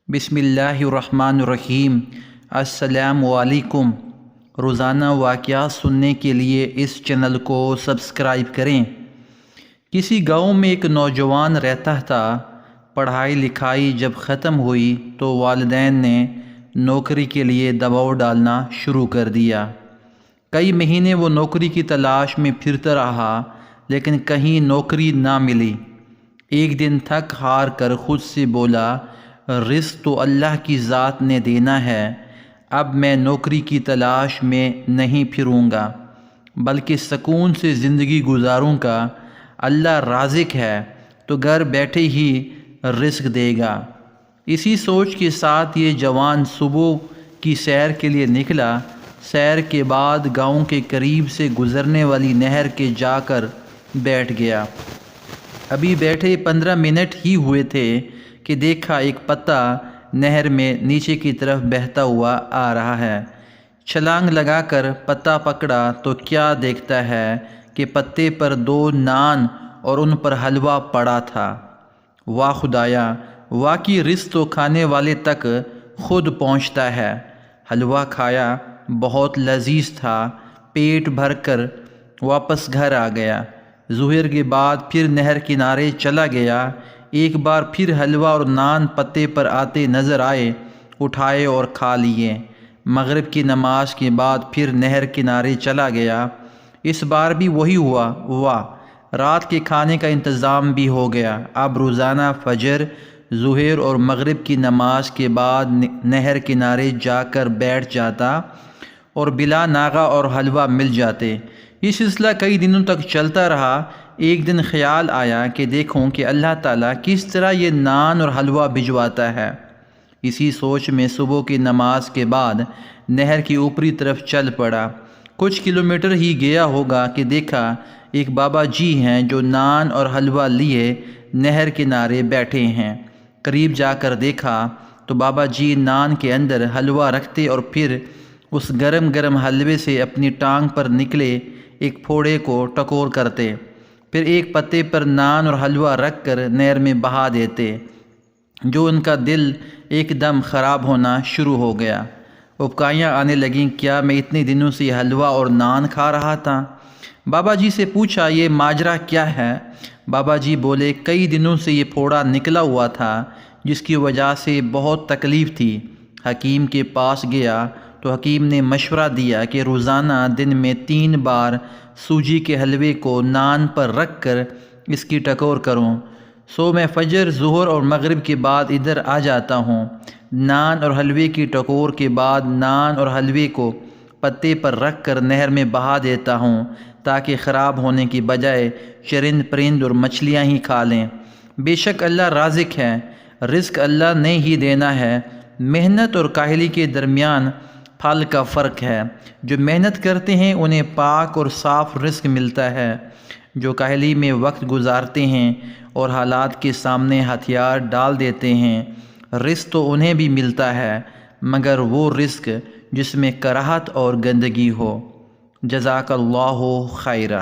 بسم اللہ الرحمن الرحیم۔ السلام علیکم۔ روزانہ واقعات سننے کے لیے اس چینل کو سبسکرائب کریں۔ کسی گاؤں میں ایک نوجوان رہتا تھا۔ پڑھائی لکھائی جب ختم ہوئی تو والدین نے نوکری کے لیے دباؤ ڈالنا شروع کر دیا۔ کئی مہینے وہ نوکری کی تلاش میں پھرتا رہا لیکن کہیں نوکری نہ ملی۔ ایک دن تھک ہار کر خود سے بولا، رزق تو اللہ کی ذات نے دینا ہے، اب میں نوکری کی تلاش میں نہیں پھروں گا بلکہ سکون سے زندگی گزاروں گا۔ اللہ رازق ہے تو گھر بیٹھے ہی رزق دے گا۔ اسی سوچ کے ساتھ یہ جوان صبح کی سیر کے لیے نکلا۔ سیر کے بعد گاؤں کے قریب سے گزرنے والی نہر کے جا کر بیٹھ گیا۔ ابھی بیٹھے 15 منٹ ہی ہوئے تھے کہ دیکھا ایک پتا نہر میں نیچے کی طرف بہتا ہوا آ رہا ہے۔ چھلانگ لگا کر پتا پکڑا تو کیا دیکھتا ہے کہ پتے پر 2 نان اور ان پر حلوہ پڑا تھا۔ واہ خدایا، واقعی رزق تو کھانے والے تک خود پہنچتا ہے۔ حلوہ کھایا، بہت لذیذ تھا۔ پیٹ بھر کر واپس گھر آ گیا۔ ظہر کے بعد پھر نہر کنارے چلا گیا۔ ایک بار پھر حلوہ اور نان پتے پر آتے نظر آئے، اٹھائے اور کھا لیے۔ مغرب کی نماز کے بعد پھر نہر کنارے چلا گیا۔ اس بار بھی وہی ہوا۔ واہ، رات کے کھانے کا انتظام بھی ہو گیا۔ اب روزانہ فجر، ظہر اور مغرب کی نماز کے بعد نہر کنارے جا کر بیٹھ جاتا اور بلا ناغہ اور حلوہ مل جاتے۔ یہ سلسلہ کئی دنوں تک چلتا رہا۔ ایک دن خیال آیا کہ دیکھوں کہ اللہ تعالیٰ کس طرح یہ نان اور حلوہ بھجواتا ہے۔ اسی سوچ میں صبح کی نماز کے بعد نہر کی اوپری طرف چل پڑا۔ کچھ کلومیٹر ہی گیا ہوگا کہ دیکھا ایک بابا جی ہیں جو نان اور حلوہ لیے نہر کنارے بیٹھے ہیں۔ قریب جا کر دیکھا تو بابا جی نان کے اندر حلوہ رکھتے اور پھر اس گرم گرم حلوے سے اپنی ٹانگ پر نکلے ایک پھوڑے کو ٹکور کرتے، پھر ایک پتے پر نان اور حلوہ رکھ کر نہر میں بہا دیتے، جو ان کا دل ایک دم خراب ہونا شروع ہو گیا۔ اکائیاں آنے لگیں، کیا میں اتنے دنوں سے یہ حلوہ اور نان کھا رہا تھا؟ بابا جی سے پوچھا، یہ ماجرا کیا ہے؟ بابا جی بولے، کئی دنوں سے یہ پھوڑا نکلا ہوا تھا جس کی وجہ سے بہت تکلیف تھی۔ حکیم کے پاس گیا تو حکیم نے مشورہ دیا کہ روزانہ دن میں 3 بار سوجی کے حلوے کو نان پر رکھ کر اس کی ٹکور کروں۔ سو میں فجر، ظہر اور مغرب کے بعد ادھر آ جاتا ہوں۔ نان اور حلوے کی ٹکور کے بعد نان اور حلوے کو پتے پر رکھ کر نہر میں بہا دیتا ہوں تاکہ خراب ہونے کی بجائے چرند پرند اور مچھلیاں ہی کھا لیں۔ بے شک اللہ رازق ہے، رزق اللہ نے ہی دینا ہے۔ محنت اور کاہلی کے درمیان پھل کا فرق ہے۔ جو محنت کرتے ہیں انہیں پاک اور صاف رزق ملتا ہے۔ جو کاہلی میں وقت گزارتے ہیں اور حالات کے سامنے ہتھیار ڈال دیتے ہیں، رزق تو انہیں بھی ملتا ہے مگر وہ رزق جس میں کراہت اور گندگی ہو۔ جزاک اللہ خیرہ۔